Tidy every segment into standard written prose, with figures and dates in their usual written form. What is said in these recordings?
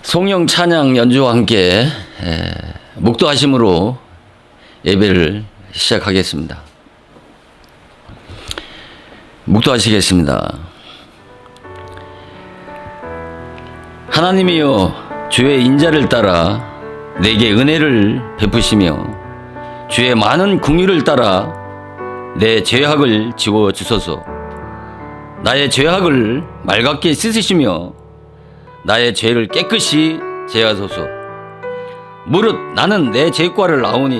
송영 찬양 연주와 함께 묵도하심으로 예배를 시작하겠습니다. 묵도하시겠습니다. 하나님이여, 주의 인자를 따라 내게 은혜를 베푸시며 주의 많은 긍휼을 따라 내 죄악을 지워 주소서. 나의 죄악을 맑게 씻으시며 나의 죄를 깨끗이 제하소서. 무릇 나는 내 죄과를 아오니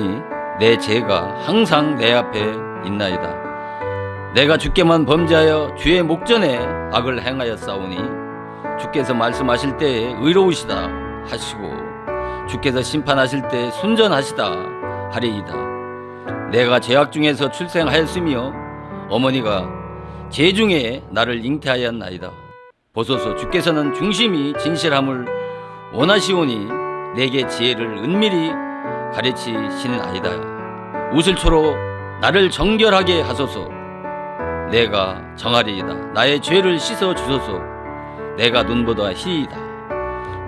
내 죄가 항상 내 앞에 있나이다. 내가 주께만 범죄하여 주의 목전에 악을 행하였사오니 주께서 말씀하실 때에 의로우시다 하시고 주께서 심판하실 때 순전하시다 하리이다. 내가 죄악 중에서 출생하였으며 어머니가 죄 중에 나를 잉태하였나이다. 보소서, 주께서는 중심이 진실함을 원하시오니 내게 지혜를 은밀히 가르치시는 아이다. 우슬초로 나를 정결하게 하소서. 내가 정하리이다. 나의 죄를 씻어 주소서. 내가 눈보다 희이다.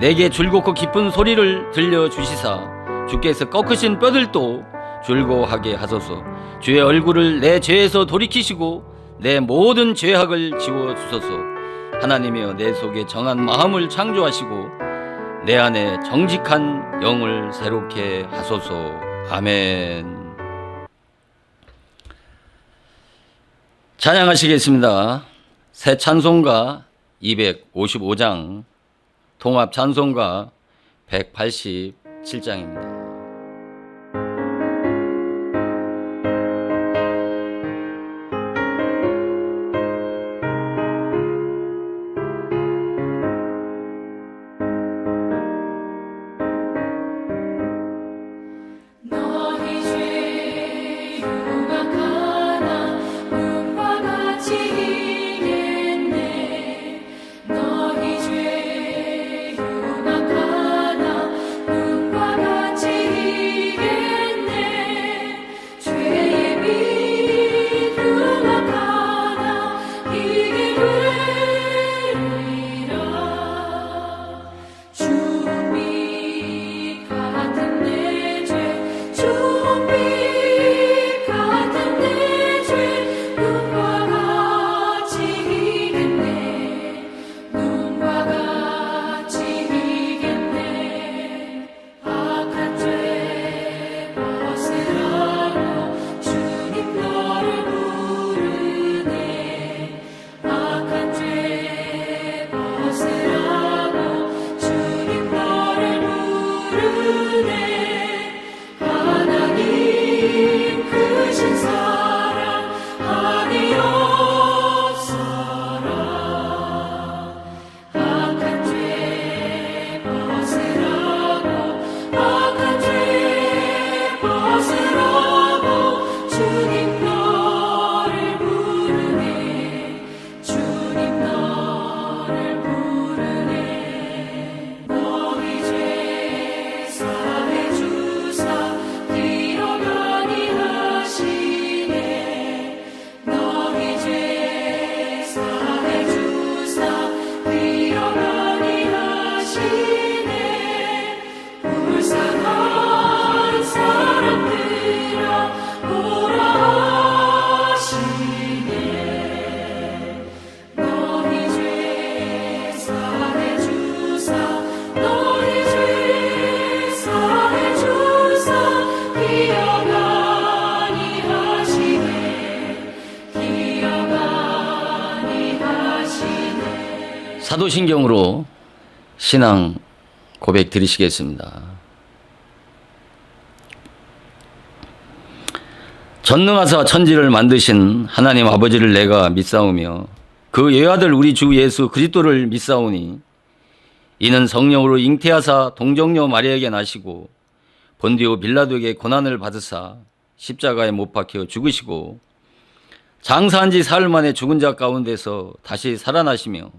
내게 줄곧고 깊은 소리를 들려주시사 주께서 꺾으신 뼈들도 즐거워하게 하소서. 주의 얼굴을 내 죄에서 돌이키시고 내 모든 죄악을 지워 주소서. 하나님이여, 내 속에 정한 마음을 창조하시고 내 안에 정직한 영을 새롭게 하소서. 아멘. 찬양하시겠습니다. 새 찬송가 255장, 통합 찬송가 187장입니다. 사도신경으로 신앙 고백 드리시겠습니다. 전능하사 천지를 만드신 하나님 아버지를 내가 믿사오며 그 외아들 우리 주 예수 그리스도를 믿사오니 이는 성령으로 잉태하사 동정녀 마리아에게 나시고 본디오 빌라도에게 고난을 받으사 십자가에 못 박혀 죽으시고 장사한 지 사흘 만에 죽은 자 가운데서 다시 살아나시며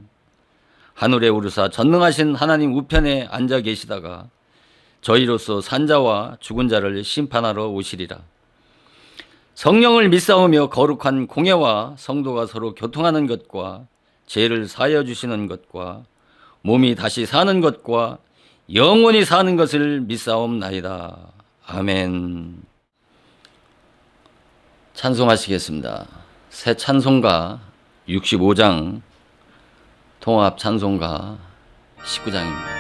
하늘에 오르사 전능하신 하나님 우편에 앉아 계시다가 저희로서 산자와 죽은 자를 심판하러 오시리라. 성령을 믿사오며 거룩한 공예와 성도가 서로 교통하는 것과 죄를 사하여 주시는 것과 몸이 다시 사는 것과 영원히 사는 것을 믿사옵나이다. 아멘. 찬송하시겠습니다. 새 찬송가 65장, 통합 찬송가 19장입니다.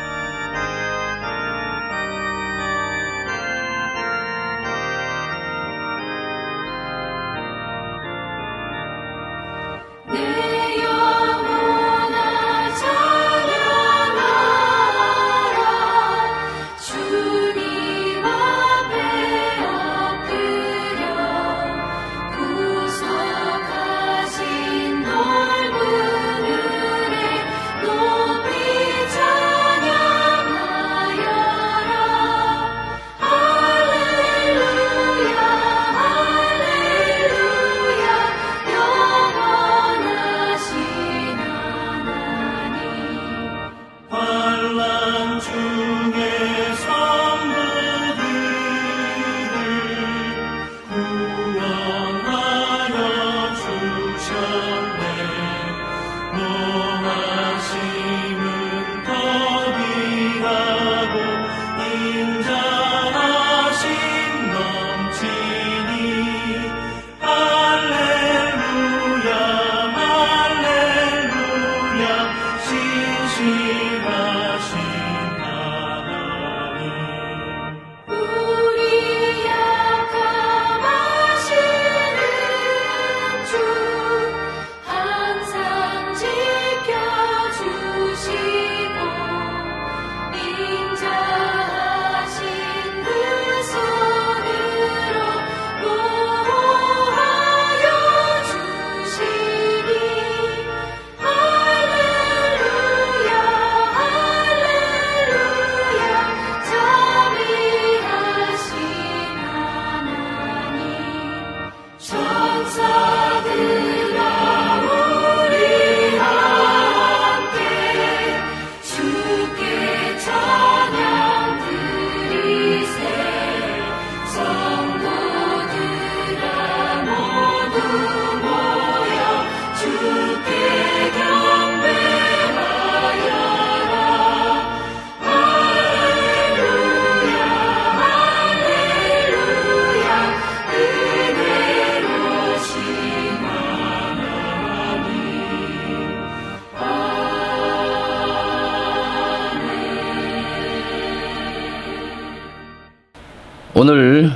오늘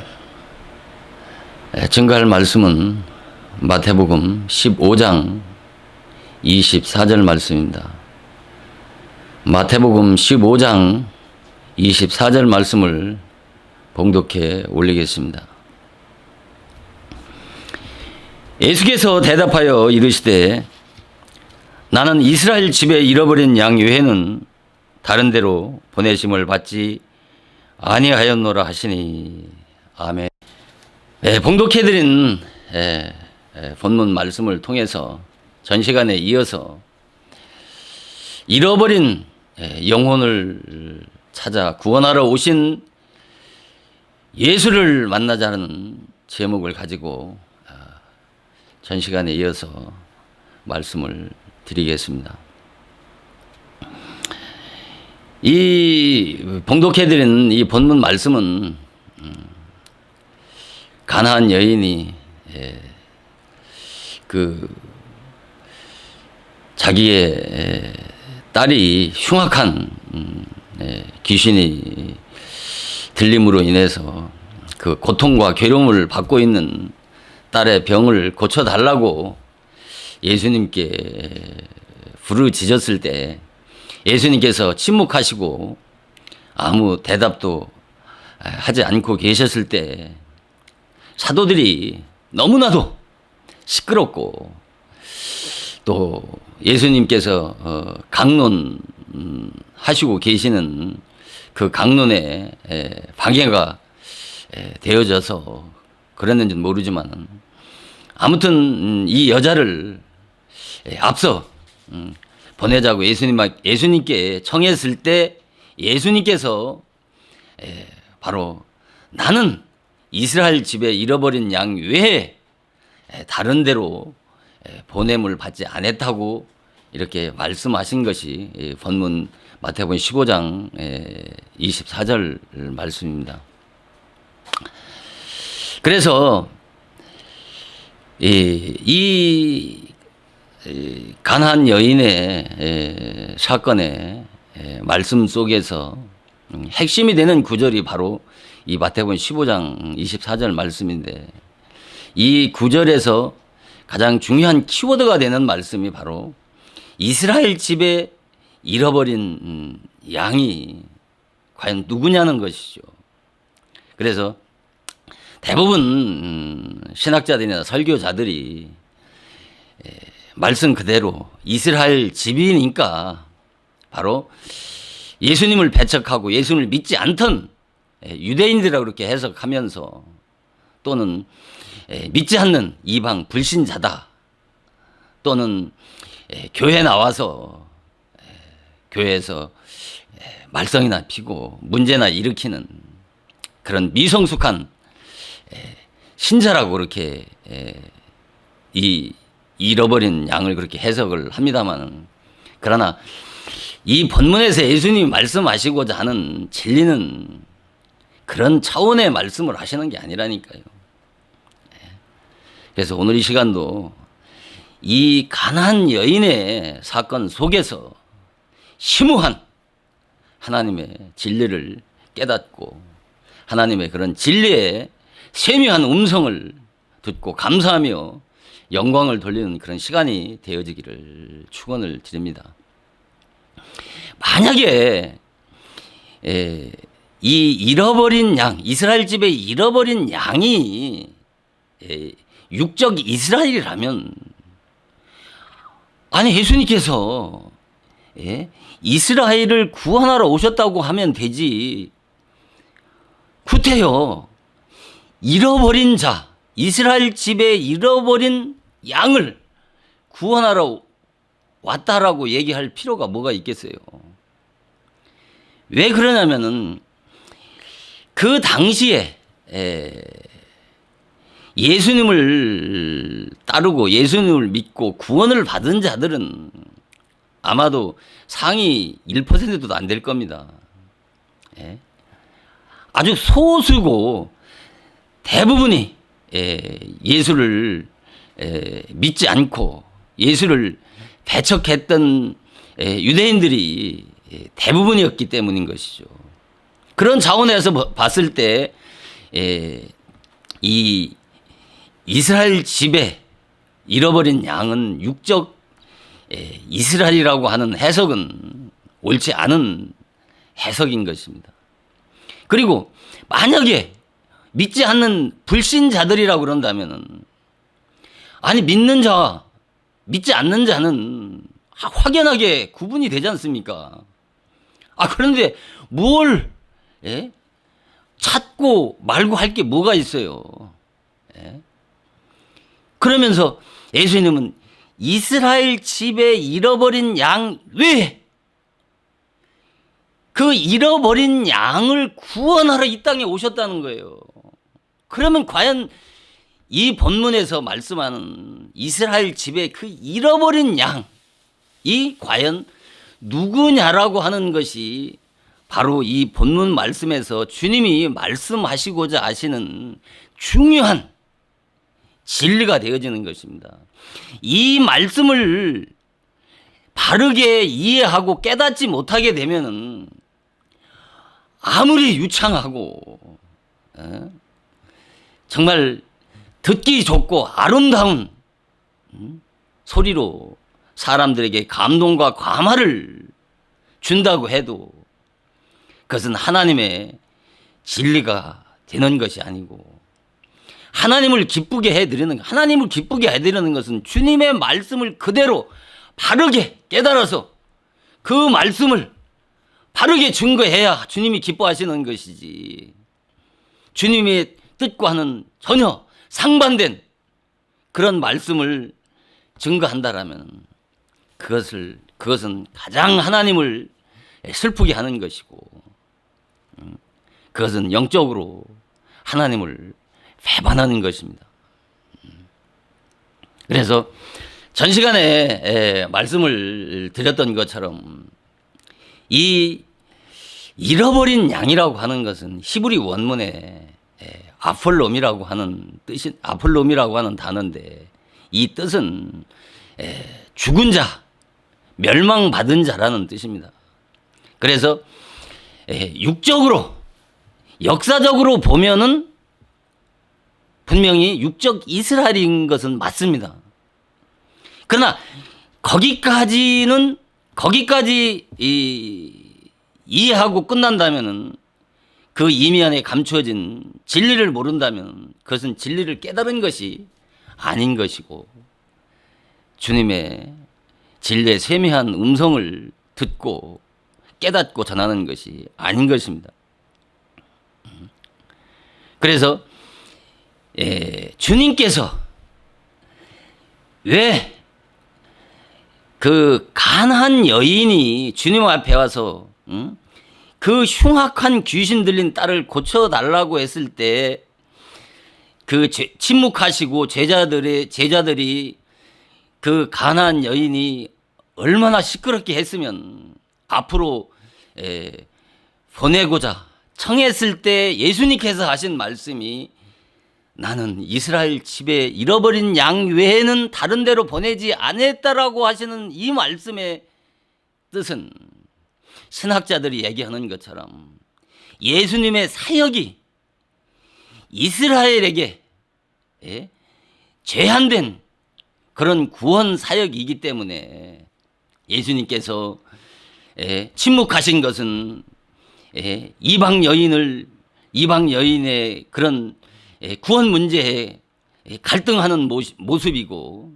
증거할 말씀은 마태복음 15장 24절 말씀입니다. 마태복음 15장 24절 말씀을 봉독해 올리겠습니다. 예수께서 대답하여 이르시되 나는 이스라엘 집에 잃어버린 양 외에는 다른 데로 보내심을 받지 아니하였노라 하시니. 아멘. 봉독해드린 본문 말씀을 통해서 전 시간에 이어서 잃어버린 영혼을 찾아 구원하러 오신 예수를 만나자는 제목을 가지고 전 시간에 이어서 말씀을 드리겠습니다. 이 봉독해드린 이 본문 말씀은 가나안 여인이 자기의 딸이 흉악한 귀신이 들림으로 인해서 그 고통과 괴로움을 받고 있는 딸의 병을 고쳐달라고 예수님께 부르짖었을 때 예수님께서 침묵하시고 아무 대답도 하지 않고 계셨을 때 사도들이 너무나도 시끄럽고 또 예수님께서 강론하시고 계시는 그 강론에 방해가 되어져서 그랬는지는 모르지만 아무튼 이 여자를 앞서 보내자고 예수님께 청했을 때 예수님께서 바로 나는 이스라엘 집에 잃어버린 양 외에 다른 데로 보냄을 받지 않았다고 이렇게 말씀하신 것이 본문 마태복음 15장 24절 말씀입니다. 그래서 이 가나안 여인의 사건의 말씀 속에서 핵심이 되는 구절이 바로 이 마태복음 15장 24절 말씀인데, 이 구절에서 가장 중요한 키워드가 되는 말씀이 바로 이스라엘 집에 잃어버린 양이 과연 누구냐는 것이죠. 그래서 대부분 신학자들이나 설교자들이 말씀 그대로 이스라엘 집이니까 바로 예수님을 배척하고 예수님을 믿지 않던 유대인들이라고 그렇게 해석하면서, 또는 믿지 않는 이방 불신자다, 또는 교회 나와서 교회에서 말썽이나 피고 문제나 일으키는 그런 미성숙한 신자라고 그렇게 이 잃어버린 양을 그렇게 해석을 합니다만, 그러나 이 본문에서 예수님이 말씀하시고자 하는 진리는 그런 차원의 말씀을 하시는 게 아니라니까요. 그래서 오늘 이 시간도 이 가나안 여인의 사건 속에서 심오한 하나님의 진리를 깨닫고 하나님의 그런 진리의 세미한 음성을 듣고 감사하며 영광을 돌리는 그런 시간이 되어지기를 축원을 드립니다. 만약에 이 잃어버린 양, 이스라엘 집에 잃어버린 양이 육적 이스라엘이라면, 아니 예수님께서 이스라엘을 구원하러 오셨다고 하면 되지, 구태여 잃어버린 자, 이스라엘 집에 잃어버린 양을 구원하러 왔다라고 얘기할 필요가 뭐가 있겠어요? 왜 그러냐면은 그 당시에 예수님을 따르고 예수님을 믿고 구원을 받은 자들은 아마도 상위 1%도 안 될 겁니다. 아주 소수고 대부분이 예수를 믿지 않고 예수를 배척했던 유대인들이 대부분이었기 때문인 것이죠. 그런 차원에서 봤을 때 이 이스라엘 집에 잃어버린 양은 육적 이스라엘이라고 하는 해석은 옳지 않은 해석인 것입니다. 그리고 만약에 믿지 않는 불신자들이라고 그런다면은, 아니 믿는 자와 믿지 않는 자는 확연하게 구분이 되지 않습니까? 그런데 뭘 찾고 말고 할 게 뭐가 있어요? 그러면서 예수님은 이스라엘 집에 잃어버린 양 외에 그 잃어버린 양을 구원하러 이 땅에 오셨다는 거예요. 그러면 과연 이 본문에서 말씀하는 이스라엘 집에 그 잃어버린 양이 과연 누구냐라고 하는 것이 바로 이 본문 말씀에서 주님이 말씀하시고자 하시는 중요한 진리가 되어지는 것입니다. 이 말씀을 바르게 이해하고 깨닫지 못하게 되면은 아무리 유창하고 정말 듣기 좋고 아름다운 소리로 사람들에게 감동과 감화를 준다고 해도 그것은 하나님의 진리가 되는 것이 아니고, 하나님을 기쁘게 해드리는 것은 주님의 말씀을 그대로 바르게 깨달아서 그 말씀을 바르게 증거해야 주님이 기뻐하시는 것이지, 주님의 뜻과는 전혀 상반된 그런 말씀을 증거한다라면 그것은 가장 하나님을 슬프게 하는 것이고, 그것은 영적으로 하나님을 배반하는 것입니다. 그래서 전 시간에 말씀을 드렸던 것처럼 이 잃어버린 양이라고 하는 것은 히브리 원문에 아폴롬이라고 하는 뜻이 아폴롬이라고 하는 단어인데 이 뜻은 죽은 자, 멸망받은 자라는 뜻입니다. 그래서 육적으로 역사적으로 보면은 분명히 육적 이스라엘인 것은 맞습니다. 그러나 거기까지 이해하고 끝난다면은 그 이면에 감추어진 진리를 모른다면 그것은 진리를 깨달은 것이 아닌 것이고 주님의 진리의 세미한 음성을 듣고 깨닫고 전하는 것이 아닌 것입니다. 그래서 주님께서 왜 그 가난한 여인이 주님 앞에 와서 그 흉악한 귀신 들린 딸을 고쳐달라고 했을 때 그 침묵하시고 제자들이 그 가난한 여인이 얼마나 시끄럽게 했으면 앞으로 보내고자 청했을 때 예수님께서 하신 말씀이 나는 이스라엘 집에 잃어버린 양 외에는 다른 데로 보내지 않았다라고 하시는 이 말씀의 뜻은 신학자들이 얘기하는 것처럼 예수님의 사역이 이스라엘에게 제한된 그런 구원 사역이기 때문에 예수님께서 침묵하신 것은 이방 여인의 그런 구원 문제에 갈등하는 모습이고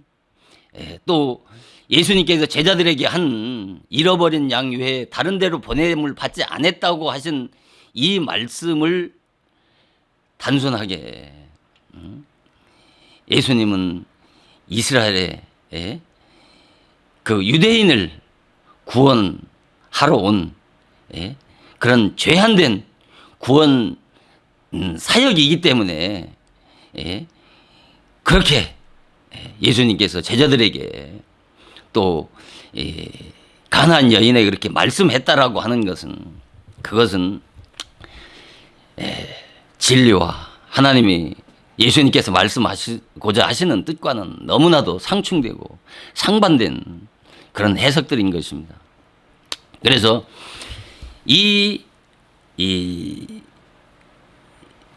또 예수님께서 제자들에게 한 잃어버린 양 외에 다른 데로 보냄을 받지 않았다고 하신 이 말씀을 단순하게 예수님은 이스라엘의 그 유대인을 구원하러 온 그런 죄한된 구원 사역이기 때문에 그렇게 예수님께서 제자들에게 또 가나안 여인에게 그렇게 말씀했다라고 하는 것은 그것은 진리와 하나님이 예수님께서 말씀하시고자 하시는 뜻과는 너무나도 상충되고 상반된 그런 해석들인 것입니다. 그래서 이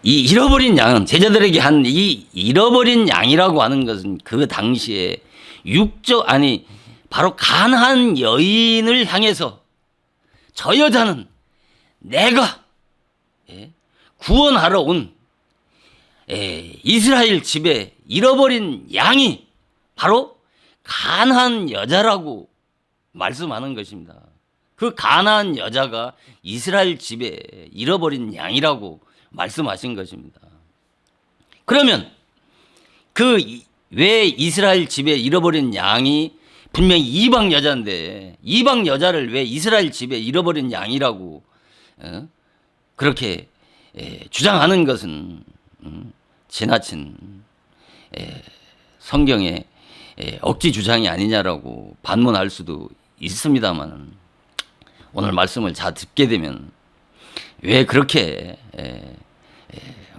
잃어버린 양은 제자들에게 한 이 잃어버린 양이라고 하는 것은 그 당시에 바로 가나안 여인을 향해서 저 여자는 내가 구원하러 온 이스라엘 집에 잃어버린 양이 바로 가나안 여자라고 말씀하는 것입니다. 그 가나안 여자가 이스라엘 집에 잃어버린 양이라고 말씀하신 것입니다. 그러면 왜 이스라엘 집에 잃어버린 양이 분명히 이방 여자인데 이방 여자를 왜 이스라엘 집에 잃어버린 양이라고 그렇게 주장하는 것은 지나친 성경의 억지 주장이 아니냐라고 반문할 수도 있습니다만 오늘 말씀을 잘 듣게 되면 왜 그렇게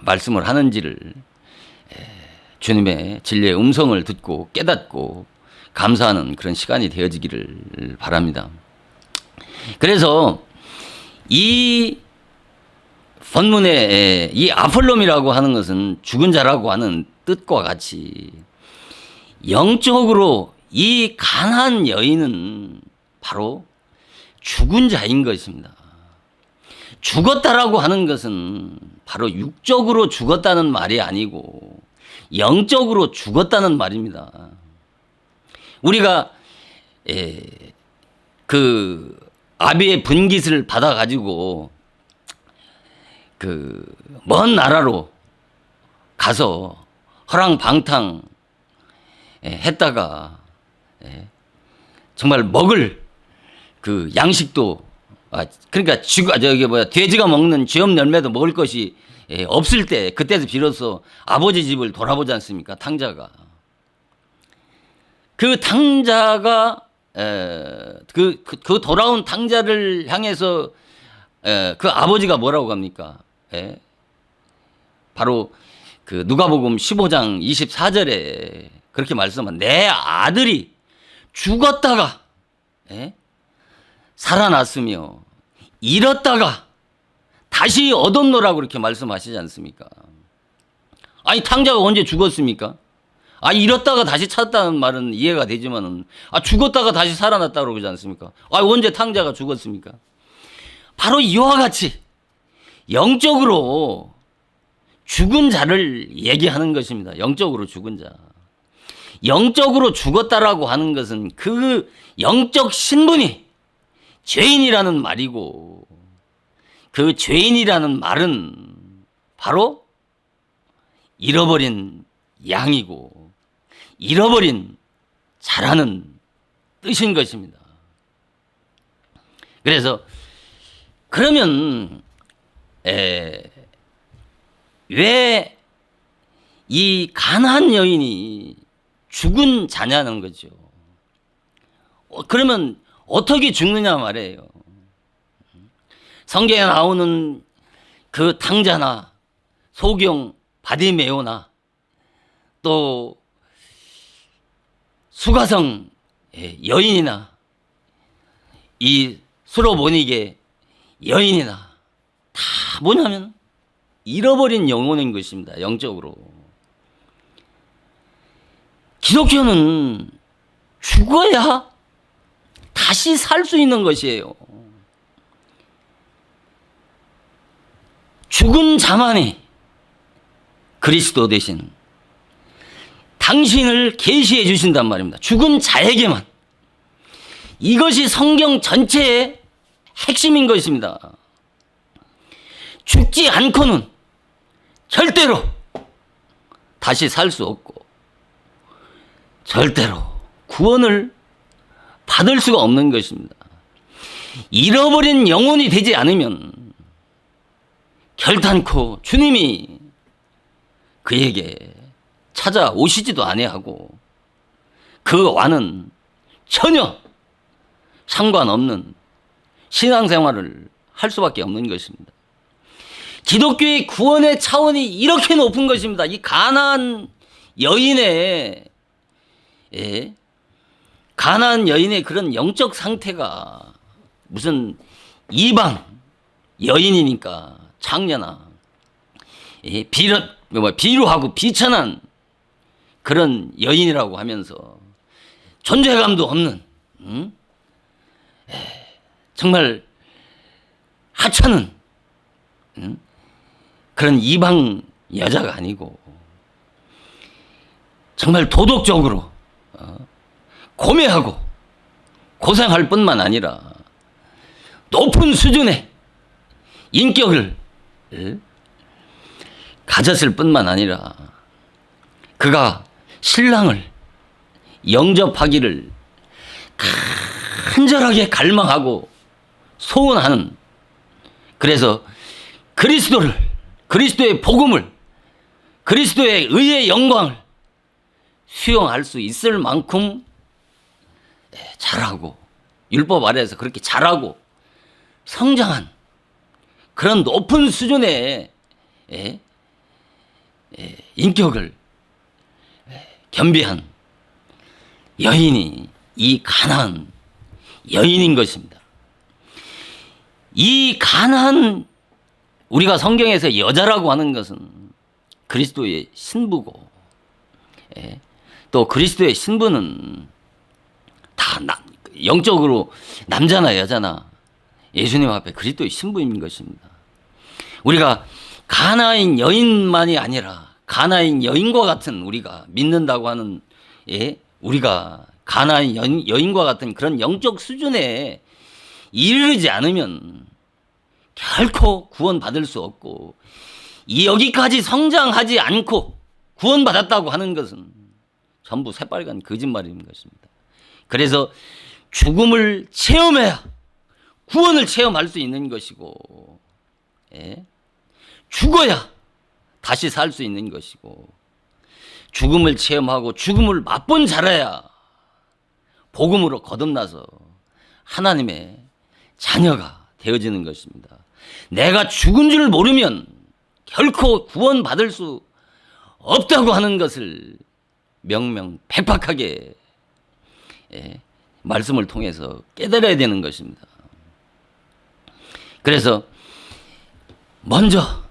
말씀을 하는지를 주님의 진리의 음성을 듣고 깨닫고 감사하는 그런 시간이 되어지기를 바랍니다. 그래서 이 본문에 이 아폴롬이라고 하는 것은 죽은 자라고 하는 뜻과 같이 영적으로 이 가난한 여인은 바로 죽은 자인 것입니다. 죽었다라고 하는 것은 바로 육적으로 죽었다는 말이 아니고 영적으로 죽었다는 말입니다. 우리가 그 아비의 분깃을 받아 가지고 그 먼 나라로 가서 허랑방탕 했다가 정말 먹을 그 양식도 그러니까 돼지가 먹는 쥐업 열매도 먹을 것이 없을 때 그때도 비로소 아버지 집을 돌아보지 않습니까? 탕자가. 그 당자가 그 돌아온 당자를 향해서 그 아버지가 뭐라고 합니까? 바로 그 누가복음 15장 24절에 그렇게 말씀한 내 아들이 죽었다가 살아났으며 잃었다가 다시 얻었노라고 그렇게 말씀하시지 않습니까? 아니 탕자가 언제 죽었습니까? 잃었다가 다시 찾았다는 말은 이해가 되지만은 죽었다가 다시 살아났다고 그러지 않습니까? 언제 탕자가 죽었습니까? 바로 이와 같이 영적으로 죽은 자를 얘기하는 것입니다. 영적으로 죽은 자. 영적으로 죽었다라고 하는 것은 그 영적 신분이 죄인이라는 말이고, 그 죄인이라는 말은 바로 잃어버린 양이고 잃어버린 자라는 뜻인 것입니다. 그래서 그러면 왜 이 가나안 여인이 죽은 자냐는 거죠. 그러면 어떻게 죽느냐 말이에요. 성경에 나오는 그 탕자나 소경 바디메오나 또 수가성 여인이나 이 수로보닉의 여인이나 다 뭐냐면 잃어버린 영혼인 것입니다. 영적으로. 기독교는 죽어야 다시 살 수 있는 것이에요. 죽은 자만이 그리스도 대신 당신을 계시해 주신단 말입니다. 죽은 자에게만. 이것이 성경 전체의 핵심인 것입니다. 죽지 않고는 절대로 다시 살 수 없고 절대로 구원을 받을 수가 없는 것입니다. 잃어버린 영혼이 되지 않으면 결단코 주님이 그에게 찾아오시지도 아니하고 그 와는 전혀 상관없는 신앙생활을 할 수밖에 없는 것입니다. 기독교의 구원의 차원이 이렇게 높은 것입니다. 이 가나안 여인의 그런 영적 상태가 무슨 이방 여인이니까 창녀나 비루하고 비천한 그런 여인이라고 하면서 존재감도 없는 정말 하찮은 그런 이방 여자가 아니고 정말 도덕적으로 고매하고 고생할 뿐만 아니라 높은 수준의 인격을 가졌을 뿐만 아니라 그가 신랑을 영접하기를 간절하게 갈망하고 소원하는, 그래서 그리스도의 복음을, 그리스도의 의의 영광을 수용할 수 있을 만큼 잘하고 율법 아래에서 그렇게 잘하고 성장한 그런 높은 수준의 인격을 겸비한 여인이 이 가나안 여인인 것입니다. 이 가나안, 우리가 성경에서 여자라고 하는 것은 그리스도의 신부고, 또 그리스도의 신부는 다 영적으로 남자나 여자나 예수님 앞에 그리스도의 신부인 것입니다. 우리가 가나안 여인만이 아니라 가나안 여인과 같은, 우리가 믿는다고 하는 우리가 가나안 여인과 같은 그런 영적 수준에 이르지 않으면 결코 구원받을 수 없고, 여기까지 성장하지 않고 구원받았다고 하는 것은 전부 새빨간 거짓말인 것입니다. 그래서 죽음을 체험해야 구원을 체험할 수 있는 것이고, 죽어야 다시 살 수 있는 것이고, 죽음을 체험하고 죽음을 맛본 자라야 복음으로 거듭나서 하나님의 자녀가 되어지는 것입니다. 내가 죽은 줄 모르면 결코 구원받을 수 없다고 하는 것을 명명백백하게 말씀을 통해서 깨달아야 되는 것입니다. 그래서 먼저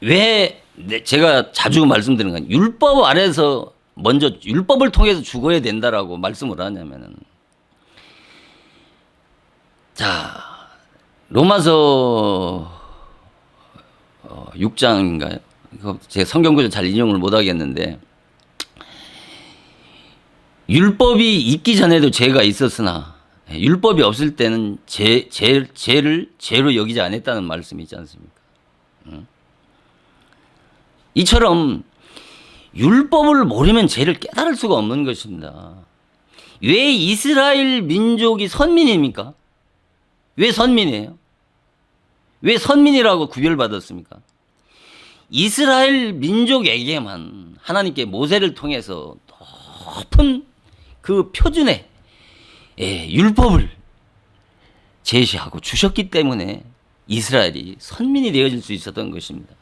왜 제가 자주 말씀드리는 건 율법 아래서 먼저 율법을 통해서 죽어야 된다라고 말씀을 하냐면은, 자, 로마서 6장인가요? 제가 성경구절 잘 인용을 못 하겠는데, 율법이 있기 전에도 죄가 있었으나 율법이 없을 때는 죄를 죄로 여기지 않았다는 말씀이 있지 않습니까? 이처럼 율법을 모르면 죄를 깨달을 수가 없는 것입니다. 왜 이스라엘 민족이 선민입니까? 왜 선민이에요? 왜 선민이라고 구별받았습니까? 이스라엘 민족에게만 하나님께 모세를 통해서 높은 그 표준의 율법을 제시하고 주셨기 때문에 이스라엘이 선민이 되어질 수 있었던 것입니다.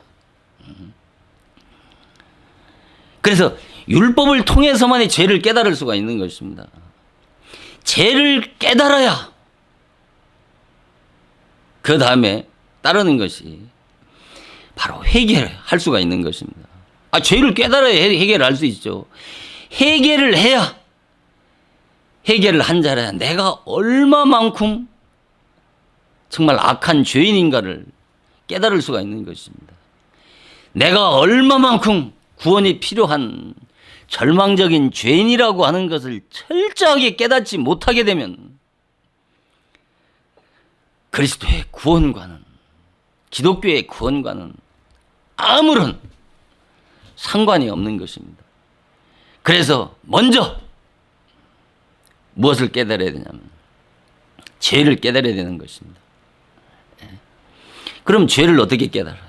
그래서 율법을 통해서만이 죄를 깨달을 수가 있는 것입니다. 죄를 깨달아야 그 다음에 따르는 것이 바로 회개할 수가 있는 것입니다. 죄를 깨달아야 회개를 할 수 있죠. 회개를 해야, 회개를 한 자라야 내가 얼마만큼 정말 악한 죄인인가를 깨달을 수가 있는 것입니다. 내가 얼마만큼 구원이 필요한 절망적인 죄인이라고 하는 것을 철저하게 깨닫지 못하게 되면 그리스도의 구원과는, 기독교의 구원과는 아무런 상관이 없는 것입니다. 그래서 먼저 무엇을 깨달아야 되냐면 죄를 깨달아야 되는 것입니다. 그럼 죄를 어떻게 깨달아요?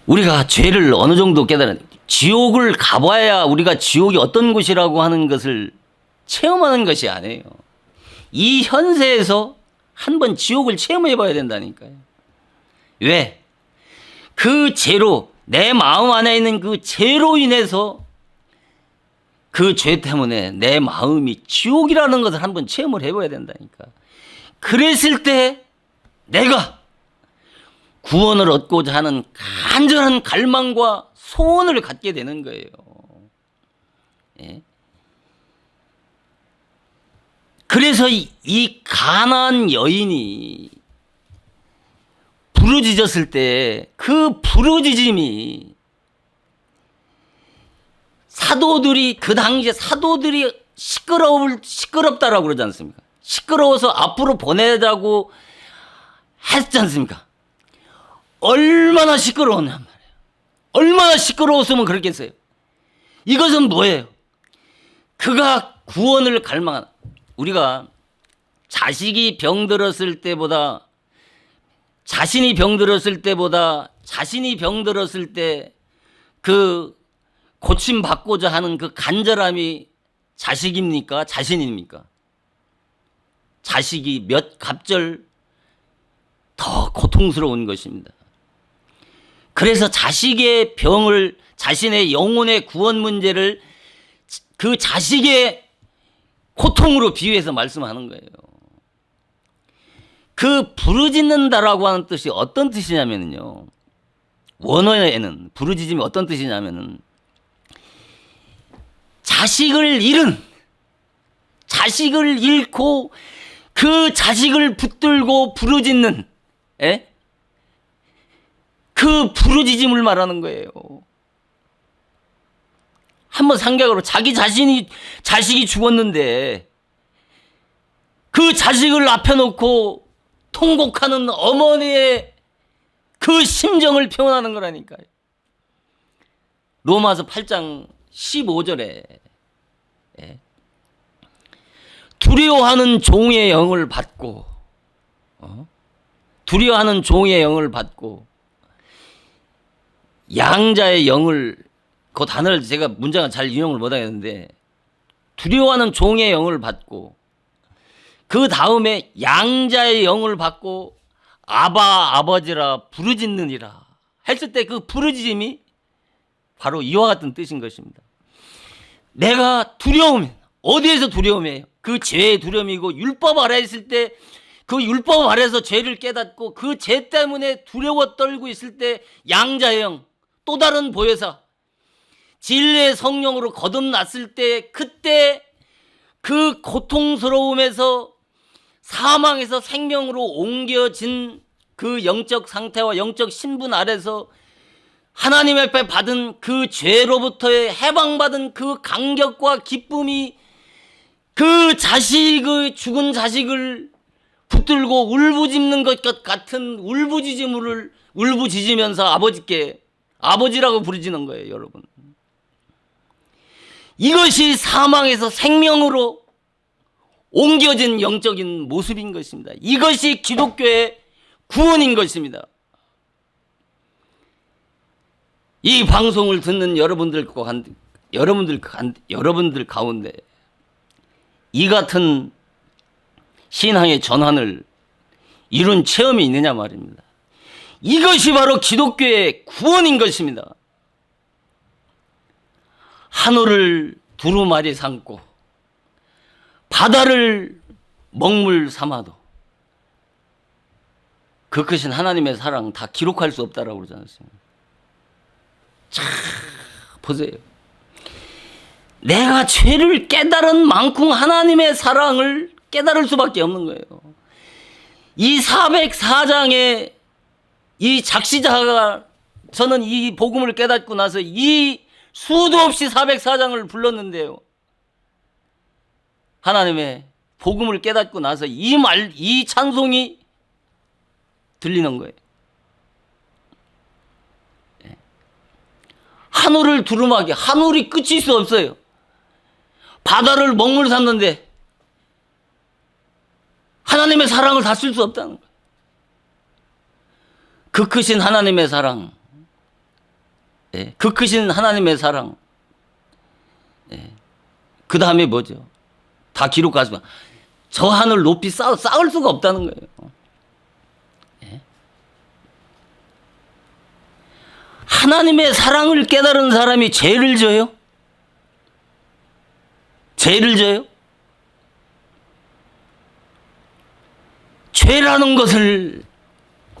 우리가 죄를 어느 정도 깨달아야 돼요? 지옥을 가봐야 우리가 지옥이 어떤 곳이라고 하는 것을 체험하는 것이 아니에요. 이 현세에서 한번 지옥을 체험해 봐야 된다니까요. 왜? 그 죄로, 내 마음 안에 있는 그 죄로 인해서 그 죄 때문에 내 마음이 지옥이라는 것을 한번 체험을 해봐야 된다니까. 그랬을 때 내가 구원을 얻고자 하는 간절한 갈망과 소원을 갖게 되는 거예요. 예? 그래서 이 가나안 여인이 부르짖었을 때 그 부르짖음이 사도들이, 그 당시에 사도들이 시끄럽다라고 그러지 않습니까? 시끄러워서 앞으로 보내자고 했지 않습니까? 얼마나 시끄러웠냔 말이에요. 얼마나 시끄러웠으면 그렇겠어요. 이것은 뭐예요? 그가 구원을 갈망한, 우리가 자식이 병들었을 때보다, 자신이 병들었을 때 그 고침받고자 하는 그 간절함이 자식입니까? 자신입니까? 자식이 몇 갑절 더 고통스러운 것입니다. 그래서 자식의 병을, 자신의 영혼의 구원 문제를 그 자식의 고통으로 비유해서 말씀하는 거예요. 그 부르짖는다라고 하는 뜻이 어떤 뜻이냐면요. 원어에는 부르짖음이 어떤 뜻이냐면은 자식을 잃고 그 자식을 붙들고 부르짖는, 그 부르짖음을 말하는 거예요. 한번 상각으로 자식이 죽었는데 그 자식을 앞에 놓고 통곡하는 어머니의 그 심정을 표현하는 거라니까요. 로마서 8장 15절에 두려워하는 종의 영을 받고, 두려워하는 종의 영을 받고 양자의 영을 그 단어를 제가 문장을 잘 인용을 못하겠는데, 두려워하는 종의 영을 받고 그 다음에 양자의 영을 받고 아바 아버지라 부르짖느니라 했을 때 그 부르짖음이 바로 이와 같은 뜻인 것입니다. 내가 두려움, 어디에서 두려움이에요? 그 죄의 두려움이고, 율법 아래 있을 때 그 율법 아래서 죄를 깨닫고 그 죄 때문에 두려워 떨고 있을 때 양자의 영, 또 다른 보혜사 진리의 성령으로 거듭났을 때, 그때 그 고통스러움에서 사망에서 생명으로 옮겨진 그 영적 상태와 영적 신분 아래서 하나님의 앞에 받은 그 죄로부터의 해방받은 그 감격과 기쁨이, 그 자식의 죽은 자식을 붙들고 울부짖는 것 같은 울부짖으면서 아버지께 아버지라고 부르짖는 거예요, 여러분. 이것이 사망에서 생명으로 옮겨진 영적인 모습인 것입니다. 이것이 기독교의 구원인 것입니다. 이 방송을 듣는 여러분들 가운데 이 같은 신앙의 전환을 이룬 체험이 있느냐 말입니다. 이것이 바로 기독교의 구원인 것입니다. 하늘을 두루마리 삼고 바다를 먹물 삼아도 그 크신 하나님의 사랑 다 기록할 수 없다라고 그러지 않았습니까? 자, 보세요. 내가 죄를 깨달은 만큼 하나님의 사랑을 깨달을 수밖에 없는 거예요. 이 404장의 이 작시자가, 저는 이 복음을 깨닫고 나서 이 수도 없이 404장을 불렀는데요, 하나님의 복음을 깨닫고 나서 이 찬송이 들리는 거예요. 하늘을 두루마기, 하늘이 끝일 수 없어요. 바다를 먹물 삼는데 하나님의 사랑을 다 쓸 수 없다는 거예요. 그 크신 하나님의 사랑, 그 크신 하나님의 사랑, 그 다음에 뭐죠? 다 기록할 수가, 저 하늘 높이 쌓을 수가 없다는 거예요. 하나님의 사랑을 깨달은 사람이 죄를 져요? 죄를 져요? 죄라는 것을,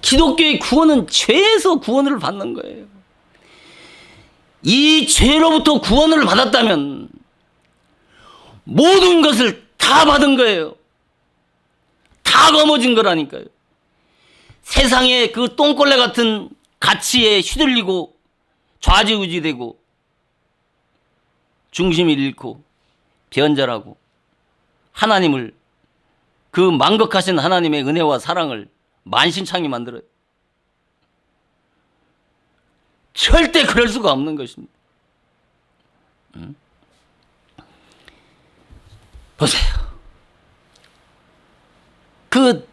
기독교의 구원은 죄에서 구원을 받는 거예요. 이 죄로부터 구원을 받았다면 모든 것을 다 받은 거예요. 다 거머쥔 거라니까요. 세상에 그 똥걸레 같은 가치에 휘둘리고 좌지우지되고 중심을 잃고 변절하고 하나님을, 그 만극하신 하나님의 은혜와 사랑을 만신창이 만들어요. 절대 그럴 수가 없는 것입니다. 보세요. 그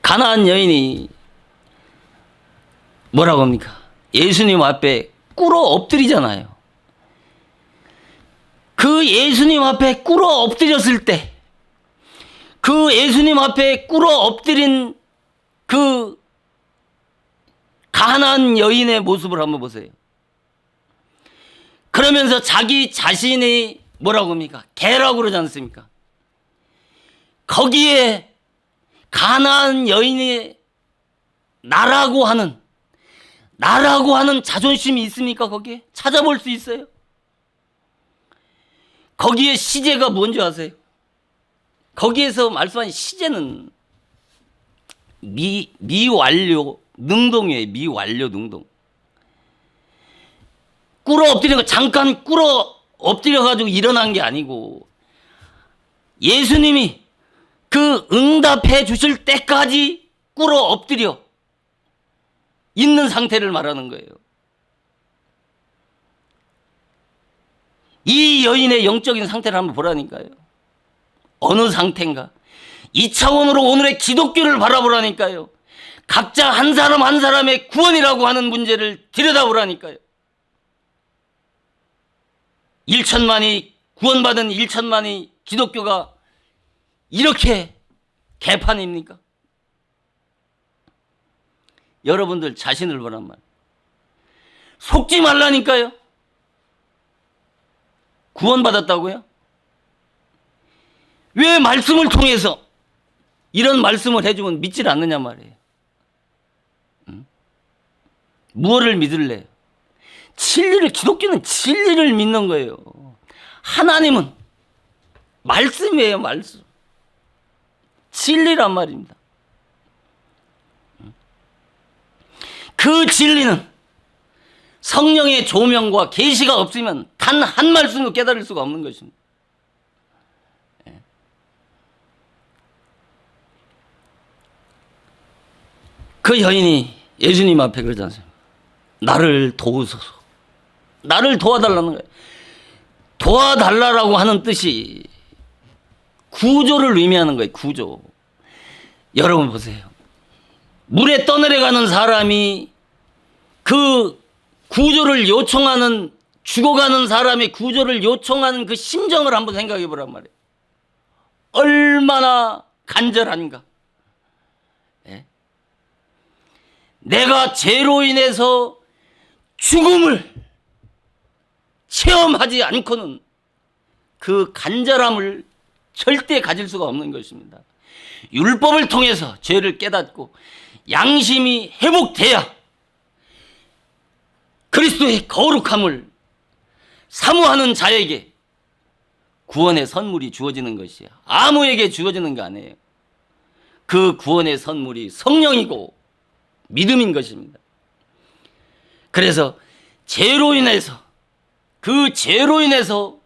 가나안 여인이 뭐라고 합니까? 예수님 앞에 꿇어 엎드리잖아요. 그 예수님 앞에 꿇어 엎드렸을 때, 그 예수님 앞에 꿇어 엎드린 그 가난한 여인의 모습을 한번 보세요. 그러면서 자기 자신이 뭐라고 합니까? 개라고 그러지 않습니까? 거기에 가난한 여인이 나라고 하는 자존심이 있습니까? 거기에 찾아볼 수 있어요? 거기에 시제가 뭔지 아세요? 거기에서 말씀하신 시제는 미완료 능동이에요. 미완료 능동. 꿇어 엎드린 거, 잠깐 꿇어 엎드려가지고 일어난 게 아니고, 예수님이 그 응답해 주실 때까지 꿇어 엎드려 있는 상태를 말하는 거예요. 이 여인의 영적인 상태를 한번 보라니까요. 어느 상태인가? 이 차원으로 오늘의 기독교를 바라보라니까요. 각자 한 사람 한 사람의 구원이라고 하는 문제를 들여다보라니까요. 1천만이 구원받은 1천만이 기독교가 이렇게 개판입니까? 여러분들 자신을 보란 말. 속지 말라니까요. 구원받았다고요? 왜 말씀을 통해서 이런 말씀을 해주면 믿질 않느냐 말이에요. 무엇을 믿을래요? 진리를, 기독교는 진리를 믿는 거예요. 하나님은 말씀이에요, 말씀. 진리란 말입니다. 그 진리는 성령의 조명과 계시가 없으면 단 한 말씀도 깨달을 수가 없는 것입니다. 그 여인이 예수님 앞에 그러지 않습니까? 나를 도우소서. 나를 도와달라는 거예요. 도와달라고 하는 뜻이 구조를 의미하는 거예요. 구조. 여러분 보세요. 물에 떠내려가는 사람이 그 구조를 요청하는, 죽어가는 사람의 구조를 요청하는 그 심정을 한번 생각해 보란 말이에요. 얼마나 간절한가. 예? 내가 죄로 인해서 죽음을 체험하지 않고는 그 간절함을 절대 가질 수가 없는 것입니다. 율법을 통해서 죄를 깨닫고 양심이 회복돼야 그리스도의 거룩함을 사모하는 자에게 구원의 선물이 주어지는 것이야. 아무에게 주어지는 게 아니에요. 그 구원의 선물이 성령이고 믿음인 것입니다. 그래서 죄로 인해서, 그 죄로 인해서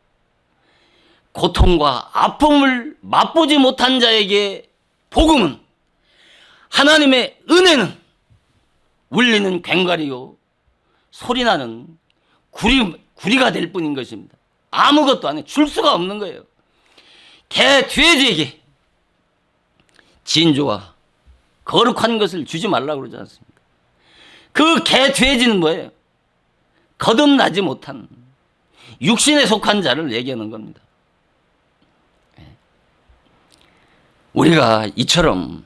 고통과 아픔을 맛보지 못한 자에게 복음은, 하나님의 은혜는 울리는 괭과리요 소리나는 구리가 될 뿐인 것입니다. 아무것도 안 해. 줄 수가 없는 거예요. 개, 돼지에게 진조와 거룩한 것을 주지 말라고 그러지 않습니까? 그 개, 돼지는 뭐예요? 거듭나지 못한 육신에 속한 자를 얘기하는 겁니다. 우리가 이처럼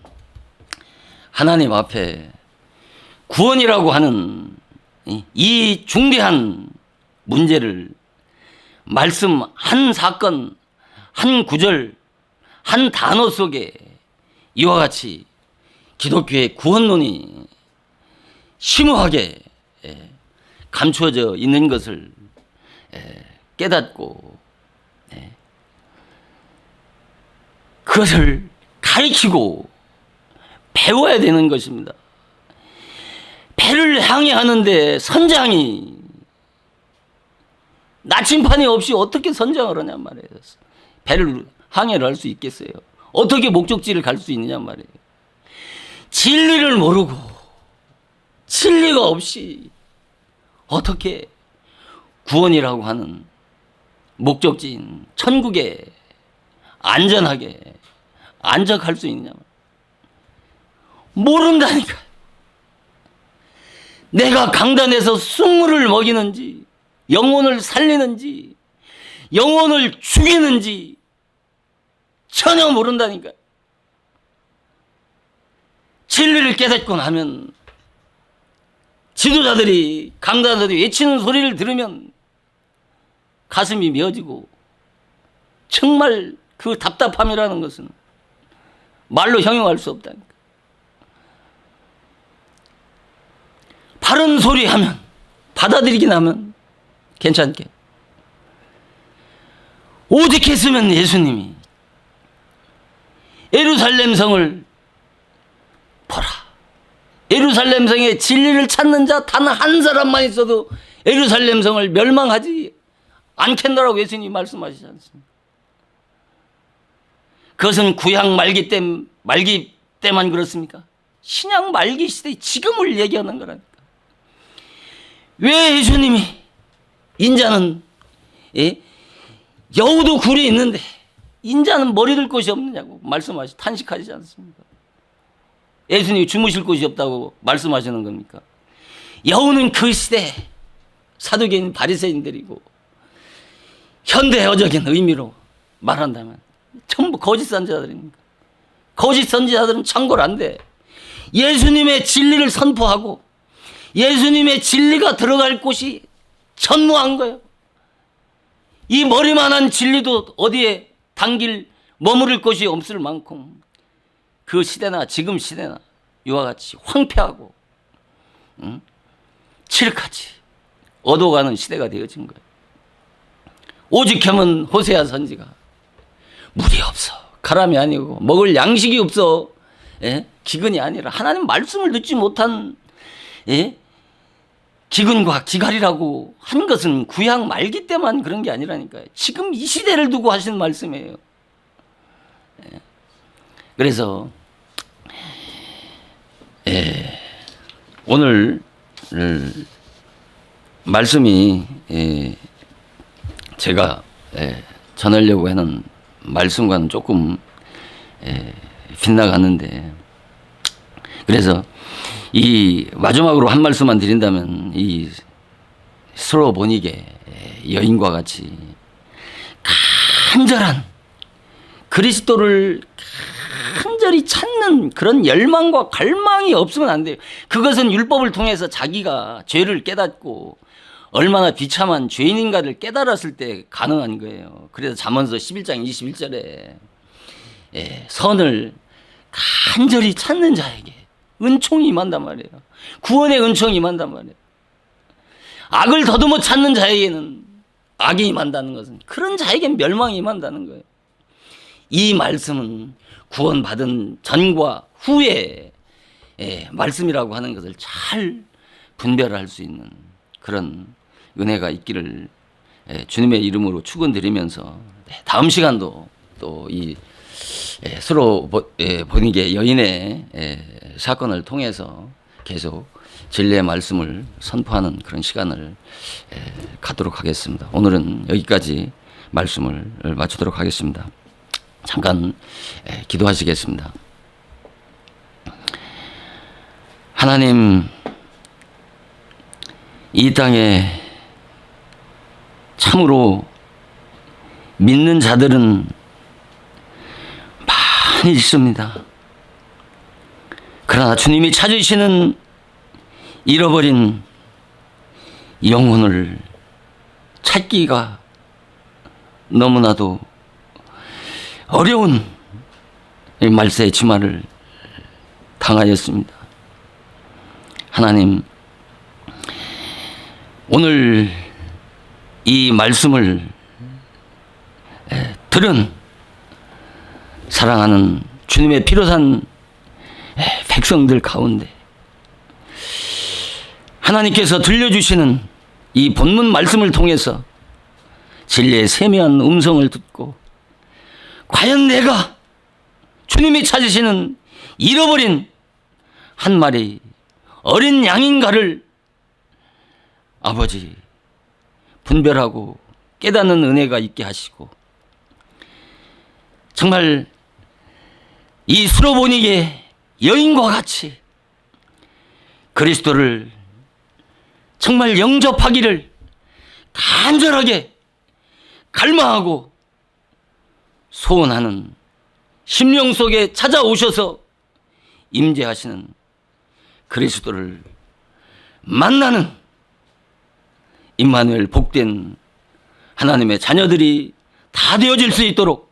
하나님 앞에 구원이라고 하는 이 중대한 문제를 말씀 한 사건, 한 구절, 한 단어 속에 이와 같이 기독교의 구원론이 심오하게 감추어져 있는 것을 깨닫고 그것을 가르치고 배워야 되는 것입니다. 배를 향해 하는데 선장이 나침판이 없이 어떻게 선장을 하냔 말이에요. 배를 항해를 할 수 있겠어요? 어떻게 목적지를 갈 수 있느냐 말이에요. 진리를 모르고 진리가 없이 어떻게 구원이라고 하는 목적지인 천국에 안전하게 안착할 수 있느냐 말이에요. 모른다니까. 내가 강단에서 숭물을 먹이는지, 영혼을 살리는지, 영혼을 죽이는지 전혀 모른다니까. 진리를 깨닫고 나면 지도자들이, 강단들이 외치는 소리를 들으면 가슴이 메어지고, 정말 그 답답함이라는 것은 말로 형용할 수 없다니까. 바른 소리 하면, 받아들이긴 하면 괜찮게. 오직 했으면 예수님이 예루살렘 성을 보라. 예루살렘 성의 진리를 찾는 자 단 한 사람만 있어도 예루살렘 성을 멸망하지 않겠노라고 예수님이 말씀하시지 않습니까? 그것은 구약 말기 때만 그렇습니까? 신약 말기 시대 지금을 얘기하는 거라니까. 왜 예수님이 인자는 여우도 굴에 있는데 인자는 머리 들 곳이 없느냐고 탄식하시지 않습니까? 예수님이 주무실 곳이 없다고 말씀하시는 겁니까? 여우는 그 시대 사두개인 바리새인들이고 현대어적인 의미로 말한다면 전부 거짓 선지자들입니다. 거짓 선지자들은 참고로 안 돼. 예수님의 진리를 선포하고 예수님의 진리가 들어갈 곳이 전무한 거예요. 이 머리만한 진리도 어디에 당길 머무를 곳이 없을 만큼 그 시대나 지금 시대나 이와 같이 황폐하고 칠흑하지 얻어가는 시대가 되어진 거예요. 오죽하면 호세아 선지가 물이 없어, 가람이 아니고 먹을 양식이 없어, 기근이 아니라 하나님 말씀을 듣지 못한 기근과 기갈이라고 한 것은 구약 말기 때만 그런 게 아니라니까요. 지금 이 시대를 두고 하신 말씀이에요. 그래서 오늘 말씀이 제가 전하려고 하는 말씀과는 조금 빗나가는데, 그래서 이 마지막으로 한 말씀만 드린다면 이 스로보니게 여인과 같이 간절한 그리스도를 간절히 찾는 그런 열망과 갈망이 없으면 안 돼요. 그것은 율법을 통해서 자기가 죄를 깨닫고 얼마나 비참한 죄인인가를 깨달았을 때 가능한 거예요. 그래서 잠언서 11장 21절에 선을 간절히 찾는 자에게 은총이 임한단 말이에요. 구원의 은총이 임한단 말이에요. 악을 더듬어 찾는 자에게는 악이 임한다는 것은 그런 자에게는 멸망이 임한다는 거예요. 이 말씀은 구원받은 전과 후의 말씀이라고 하는 것을 잘 분별할 수 있는 그런 은혜가 있기를 주님의 이름으로 축원드리면서 다음 시간도 또 이 서로 보니게 여인의 사건을 통해서 계속 진리의 말씀을 선포하는 그런 시간을 갖도록 하겠습니다. 오늘은 여기까지 말씀을 마치도록 하겠습니다. 잠깐 기도하시겠습니다. 하나님, 이 땅에 참으로 믿는 자들은 많이 있습니다. 그러나 주님이 찾으시는 잃어버린 영혼을 찾기가 너무나도 어려운 말세의 지마를 당하였습니다. 하나님, 오늘 이 말씀을 들은 사랑하는 주님의 피로 산 백성들 가운데 하나님께서 들려주시는 이 본문 말씀을 통해서 진리의 세미한 음성을 듣고 과연 내가 주님이 찾으시는 잃어버린 한 마리 어린 양인가를 아버지 분별하고 깨닫는 은혜가 있게 하시고, 정말 이 수로보니게 여인과 같이 그리스도를 정말 영접하기를 간절하게 갈망하고 소원하는 심령 속에 찾아오셔서 임재하시는 그리스도를 만나는 임마누엘 복된 하나님의 자녀들이 다 되어질 수 있도록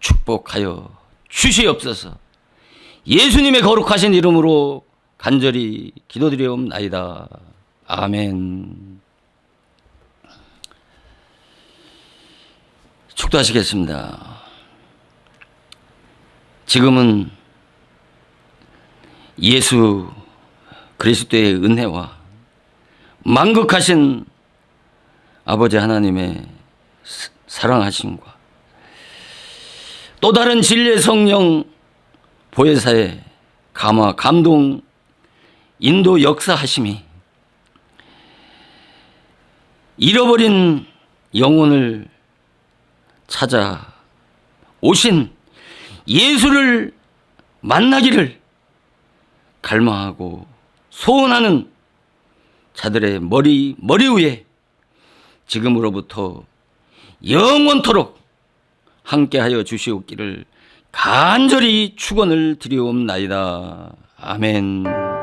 축복하여 주시옵소서. 예수님의 거룩하신 이름으로 간절히 기도드리옵나이다. 아멘. 축도하시겠습니다. 지금은 예수 그리스도의 은혜와 만극하신 아버지 하나님의 사랑하심과 또 다른 진리의 성령 보혜사의 감화, 감동, 인도 역사하심이 잃어버린 영혼을 찾아 오신 예수를 만나기를 갈망하고 소원하는 자들의 머리 위에 지금으로부터 영원토록 함께하여 주시옵기를 간절히 축원을 드리옵나이다. 아멘.